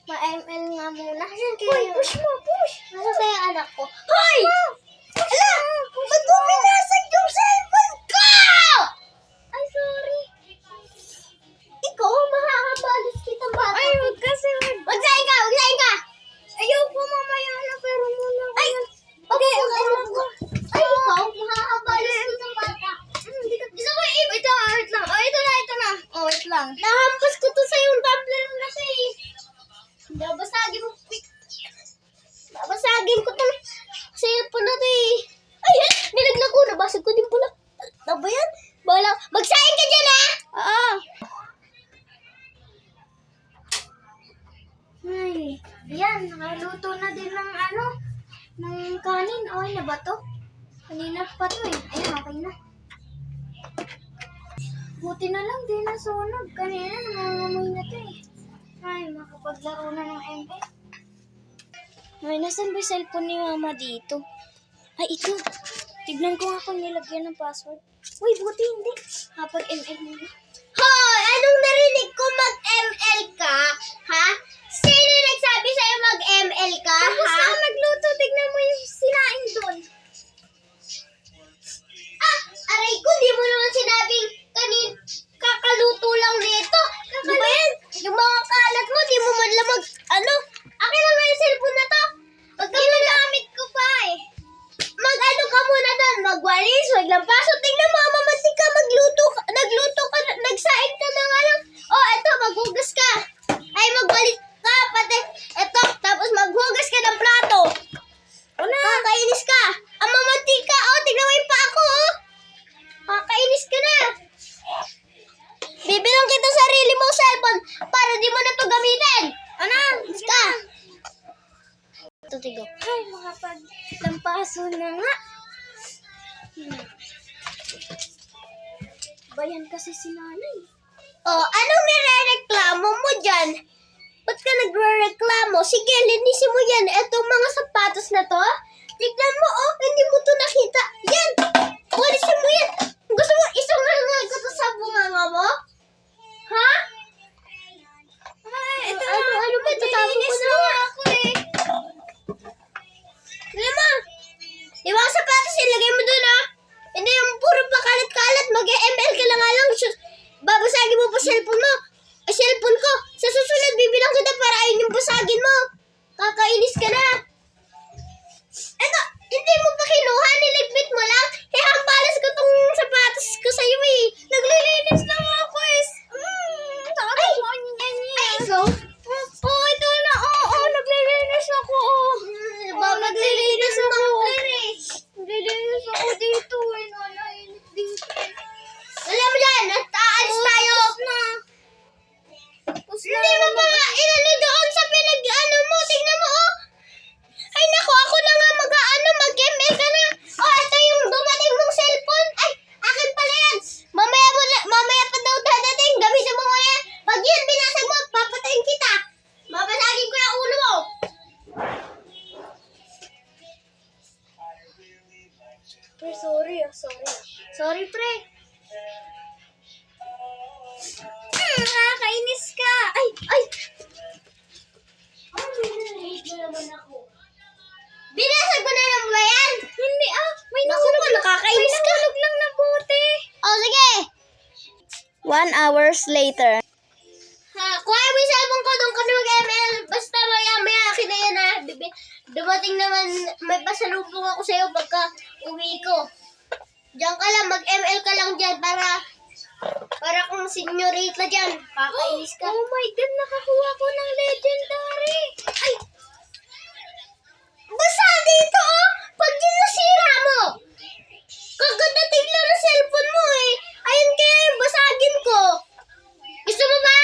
Ma-ML nga muna. Hoy, push mo, push! Nasa ba yung anak ko? Hoy! Ala! Ba't mo pinasag yung cellphone ko? Ay, sorry. Ikaw, makakabalis kitang bata. Ay, wag kasi. Magsahin ka! Magsahin ka! Ayaw po mamaya na, pero muna ko. Ay! Okay, Ay, ikaw, makakabalis kitang bata. Gusto mo wait lang, wait lang. Oh, ito na. Oh, wait lang. Nahampas ko to sa yung tablet na siya eh. Babasagin mo. Babasagin ko to. Cellphone na to eh. Ay, nilaglag ko. Nabasag ko din pula. Ano ba yan? Bala. Magsahin ka dyan ah! Ay, yan. Nakaluto na din ng ng kanin. Okay na ba to? Kanina pa to eh. Ayun, okay na. Buti na lang, di nasunog. Kanina, nangangamoy na to eh. Ay, makapaglaro na ng ML. Ay, nasan ba yung cellphone ni mama dito? Ay, ito. Tignan ko nga kung nilagyan ng password. Uy, buti hindi. Kapag ML muna. Hoy! Anong narinig ko mag-ML ka? Ha? Sino nagsabi sa'yo mag-ML ka? Tapos Ha? na ako nagluto. Tignan mo yung sinain doon. Ah! Aray ko, di mo naman sinabing kakaluto lang nito. Ano ba yan? Yung mga kalat mo, di mo man lang akin na nga yung cellphone na to. Ginagamit ko pa eh. Mag-ano ka muna doon, magwalis, maglampaso. Tingnan mo, mamati ka, nagluto ka, nagsaing ka na nga lang. Oh, eto, maghugas ka. Ay, magwalis ka, pati, eto, tapos maghugas ka ng plato. Kakainis ka. Ang mamati ka, oh, tingnan mo yung pa ako, oh. Kakainis ka na. Bibilang kita sarili mong cellphone para di mo na to gamitin. Ka. Tutigo. Ay, makapaglampaso na nga. Bayan kasi si nanay. Oh, anong nirereklamo mo dyan? Ba't ka nagre-reklamo? Sige, linisin mo yan. Etong mga sapatos na to. Tignan mo, oh. Hindi mo to nakita. Yan. Walisin mo yan. Gusto mo isungal ko to sa bunganga mo? Ha? Ay, ito Ano ba? Tatapon ko nilinis na na nga. ako eh. Tignan mo. Yung mga sapatos, ilagay mo dun, ha? Hindi yung puro pakalat-kalat. Mag-ML ka lang nga lang. Babasagin mo pa cellphone mo. Ay, cellphone ko. Sa susunod, bibilang kita para ayun yung basagin mo. Kakainis ka na. Eto, hindi mo pa kinuha. Niligpit mo lang. Kaya hampalas ko tong sapatos ko sa'yo eh. Naglilinis lang ako eh. Ay! Ay, ikaw? Oh, ito na. Oo, naglilinis ako. Naglilinis ako. Naglilinis ako dito eh. Nanainit dito. Alam mo dyan, aalis tayo. Hindi mo pa nga inano doon sa pinag-ano mo. Tingnan mo, oh. Ay, naku, ako na nga mag-ML ka na. Oh, ito yung dumating mong cellphone. Ay, akin pala yan. Mamaya pa daw dadating. Gamitin mo ngayon. Pag yan, binasag mo, papatayin kita. Babasagin ko yung ulo mo. Pre, sorry. Sorry, pre. Nakakainis ka. Ay! Binasag mo na lang ba yan? Hindi may Naku nahulog po, nakakainis ka. May nahulog lang na bote. Oh, sige. 1 hours later. Ha, kuha mo yung cellphone ko, doon ka na mag-ML. Basta maya akin na yan ha. Dumating naman, may pasalubong ako sa'yo pagka uwi ko. Diyan ka lang, mag-ML ka lang dyan para kung senyorita dyan. Kakainis ka. Oh my God, nakakuha ko ng legendary. Ay! Basta dito oh! Pag yun nasira mo! Kagadating lang ng cellphone mo eh. Ayun kaya yung basagin ko. Gusto mo ba?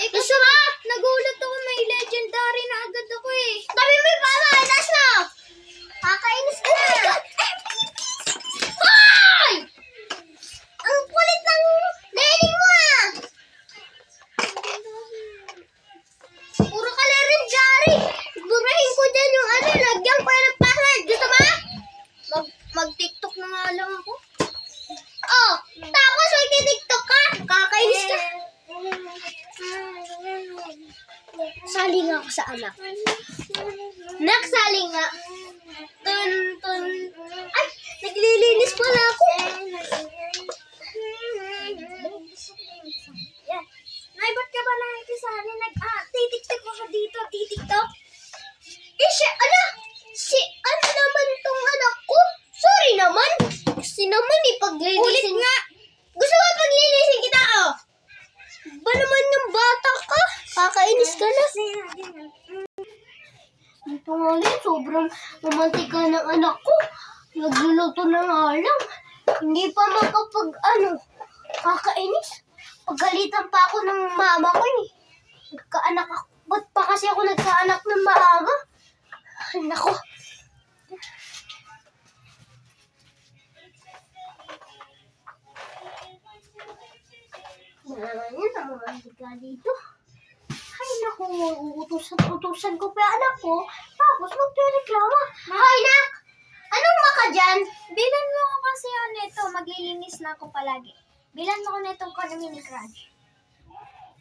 Gusto mo? Nagulat ako, may legendary na agad ako eh. Tabi mo yung pama! Taas mo! Kakainis ka na! Hoy! Ang kulit ng lening mo ah! Sali nga ako sa anak. Nak, sali nga. Tun. Ay, naglilinis pala ako. Yan. Nay, ba't ka ba nakikisali? Titiktok mo ka dito. Titiktok? Si ano naman tong anak ko? Sorry naman. Kasi naman ipaglilisin. Ulit nga. Gusto mo paglilisin kita, oh? Ba naman yung bata ka? Kakainis ka na. Ito nga rin, sobrang romantika ng anak ko. Nagluluto na nga lang. Hindi pa kakainis. Pagalitan pa ako ng mama ko eh. Nagkaanak ako. Ba't pa kasi ako nagkaanak ng maaga? Ay, nako. Yan ang mga higa dito. Ay, naku, uutusan ko pa anak ko. Tapos magreklamo. Hoy, nak! Anong maka dyan? Bilan mo ako kasi nito. Maglilinis na ako palagi. Bilan mo ko nitong mini crunch.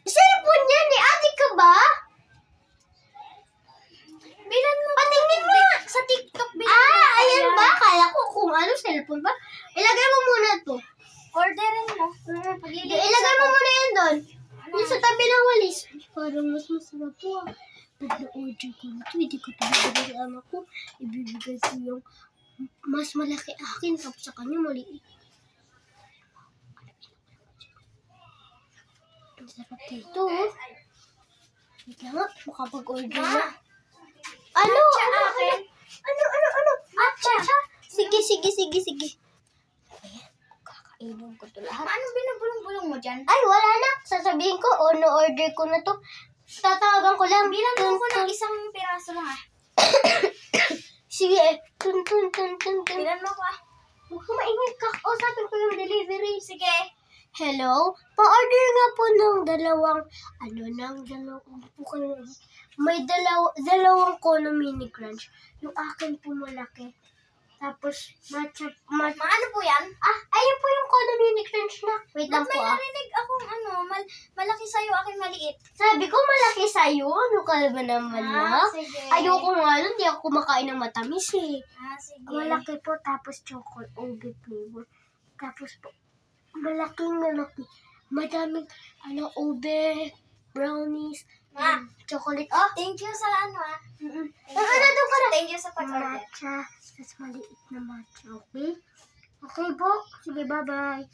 Cellphone yan eh. Ate ka ba? Bilan mo Patingin mo! sa TikTok. Bilan mo Ayan yan. ba? Kala ko kung ano, cellphone ba? Ilagay mo muna to. Orderin mo. Maglilinis Ilagay mo ako. muna yan doon. Yung sa tabi ng walis. Parang mas masarap to ah. Pag na-order ko na to, hindi ko ito bibigay sa anak ko. Ibibigay ko yung mas malaki akin, tapos sa kanya maliit. Ang sarap dito oh. Wait lang nga, makapag-order na. Ano? akin. Atcha! Sige. Ayan, kakainin ko to lahat. Ano binubulong-bulong mo dyan? Ay, wala na. Sasabihin ko, no-order ko na to. Tatawagan ko lang. Bilan mo ko ng isang piraso lang Sige, tun. Bilan mo ko Huwag ka maingay, kakausapin ko yung delivery. Sige. Hello? Pa-order nga po ng dalawang may dalawang Kono Mini Crunch. Yung akin po malaki. Tapos, Ano po yan? ayun po yung Kono Mini Crunch na. Wait lang Ba't po may ah. narinig akong malaki sa'yo, akin maliit? Sabi ko malaki sa'yo. Ano ka ba naman na? Sige. Ayoko nga nun, di ako kumakain ng matamis eh. Sige. Malaki po, tapos chocolate OB flavor. Tapos po, malaking. Madaming, OB, brownies, chocolate. Oh, Thank you sa doon ka na. Thank you sa pag-order. Matcha, tapos maliit na matcha, okay? Okay po, sige, bye-bye.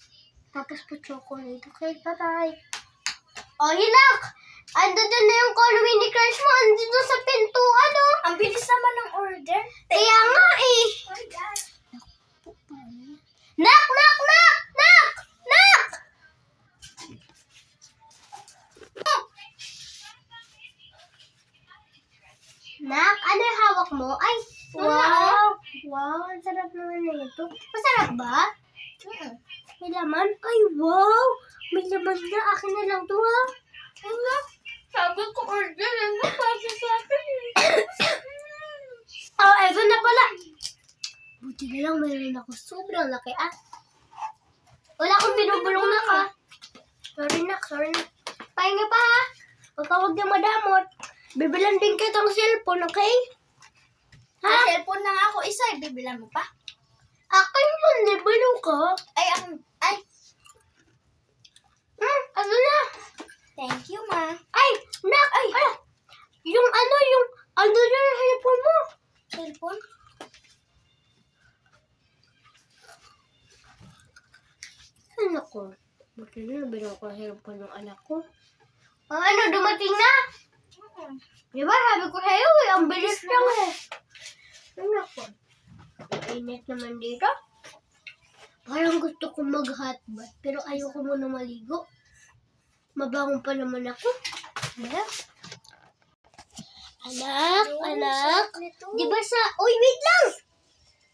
Tapos po chocolate, okay, bye-bye. Oh, hinak! Ando doon na yung Kono Mini Crunch mo, andito sa pintuan, oh. Ang bilis naman ng order. Kaya nga eh. Oh my God. Nak! Nak, ano yung hawak mo? Ay, wow, ang sarap naman na ito. Masarap ba? May laman? Ay, wow! May laman na. Akin na lang to, ha? Ano? Sabi ko order. Ano? Kasi sa akin. Eto na pala. Buti na lang mayroon ako. Sobrang laki, ah. Wala akong binubulong na ka. Sorry na. Pahinga pa, ha? Huwag na madamot. Bibilan din kitang cellphone, okay? Ha? Cellphone na nga ako isa. Bibilan mo pa? Akin mo, nibulong ka. Ay. Ano na? Thank you, ma. Ay, nak! Ay! Yung ano na yung cellphone mo? Cellphone? Ano ko? Buti na nabili ko ang cellphone ng anak ko. Ano, dumating na? Diba, sabi ko sa'yo eh, ang bilis lang eh. Ano ko? Init naman dito. Parang gusto ko mag-hotbath, pero ayoko muna maligo. Mabangon pa naman ako. Anak. Diba Uy, wait lang!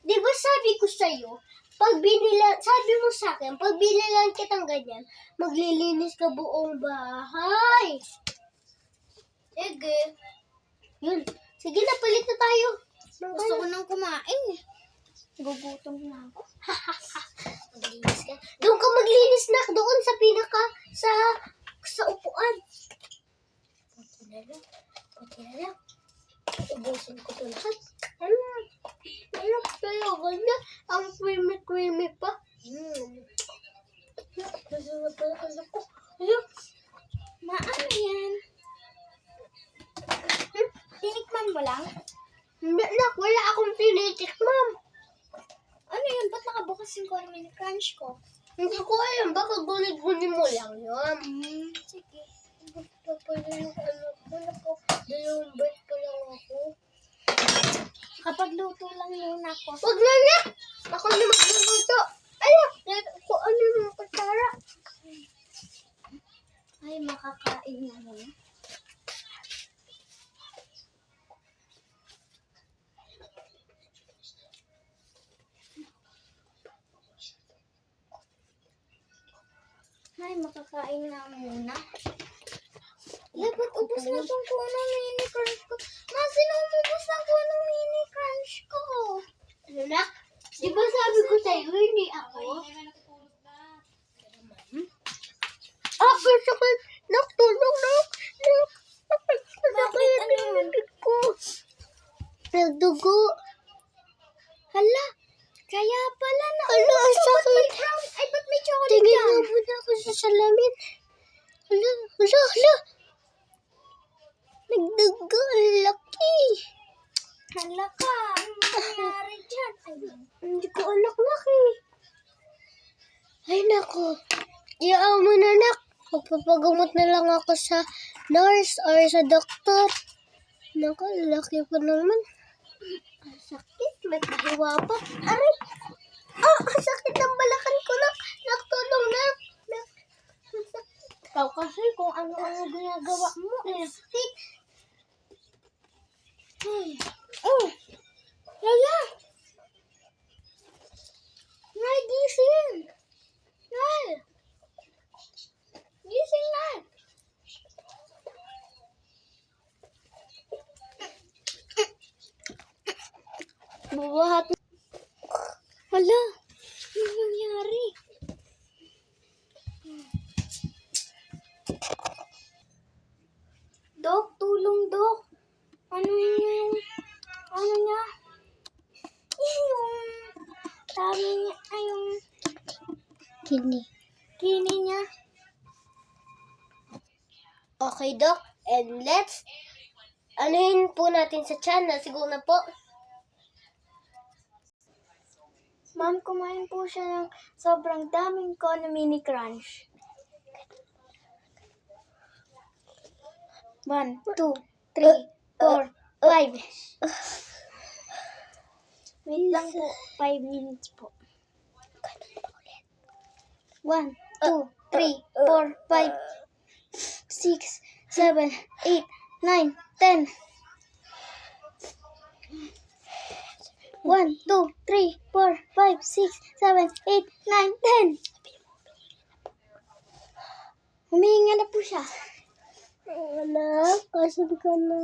Diba sabi ko sa'yo, sabi mo sa akin, pag binilan kitang ganyan, maglilinis ka buong bahay. Sige. Yun. Sige na, palit na tayo. Gusto ko nang kumain eh. Gugutom na ako. Maglinis ka. Doon ka maglinis na. Doon sa sa upuan. Kaya ubusin ko ito lahat. Ano talaga na? Ang creamy pa. Masarap pala anak ko. Maano yan? Tinikman mo lang? Hindi na, wala akong tinitikmam. Ano yun? Ba't nakabukas yung corn mini crunch ko? Hindi ko alam, baka guni-guni mo lang yun. Sige. Basta pala yung anak ko, dalawang bite pa lang ako. Kapag luto lang muna ako. Huwag na na! Ako na magluluto. Ko ano yung kutsara. Ay, makakain na muna. Ay, makakain na muna. Ba't ubos na itong kuno mini crunch ko? Sino umubos na kuno mini crunch ko? Ano na? Di ba sabi ko sa'yo, hindi ako? Sakit! Tulong na! Bakit? Ano yun? ko. Nagdugo. Hala, kaya pala na. Hala, ang sakit. Ay, ba't may chocolate Tingin yan? nga muna ako sa salamin. Hala. Nagdugo, ang laki. Hala ka, ano nangyari dyan? Hindi ko anak laki. Ay, nako. Iyaan mo na, nak. Magpapagamot na lang ako sa nurse or sa doktor. Naku, laki pa naman. Ang sakit. May pahiwa pa. Aray! Ang sakit ng balakan ko, nak. Tulong na. Ikaw kasi kung ano-ano ginagawa mo. Sakit. Hala! Nay, gising! Nay! Gising na! Bubuhat. Hala! Ano nangyari? Dok, tulong, Dok. Ano yung niya? Yung dami niya, ay yung kini niya. Okay, Doc. And let's anuhin po natin sa channel. Siguro na po. Ma'am, kumain po siya ng sobrang daming Kono Mini Crunch. 1, 2, 3, 4, 5. Wait lang po, 5 minutes po. 1, 2, 3, 4, 5, 6, 7, 8, 9, 10. 1, 2, 3, 4, 5, 6, 7, 8, 9, 10. Humihinga na po siya. Anak, asan ka na?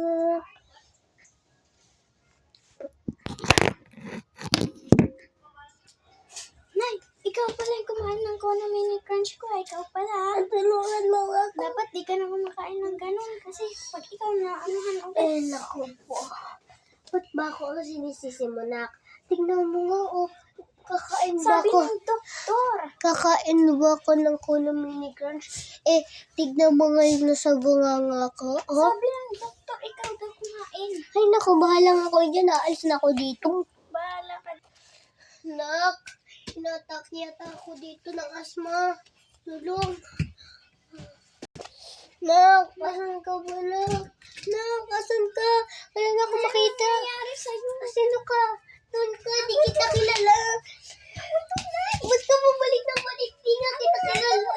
Nay, ikaw pala yung kumain ng Kono Mini Crunch ko. Ikaw pala. Tulungan mo ako. Dapat di ka na kumakain ng ganun kasi pag ikaw na anuhan ulit. Eh, naku po. Ba't ba ako sinisisi mo, nak? Tingnan mo nga, kakain ba Sabi ako? ng doktor. Kakain ba ako ng Kono Mini Crunch? Tignan mo nga yung nasa bunganga ko. Sabi ng doktor, ikaw daw kumain. Ay, naku, bahala nga ako dyan. Aalis na ako dito. Bahala ka. Nak, inatak yata ako dito ng asma. Tulong. Nak, asan ka ba, nak? Nak, asan ka? Wala na ako makita. Ano nangyari sa'yo? Sino ka? Doon ka, di kita kilala. Ba't ka bumalik ng balik? Di nga kita kilala.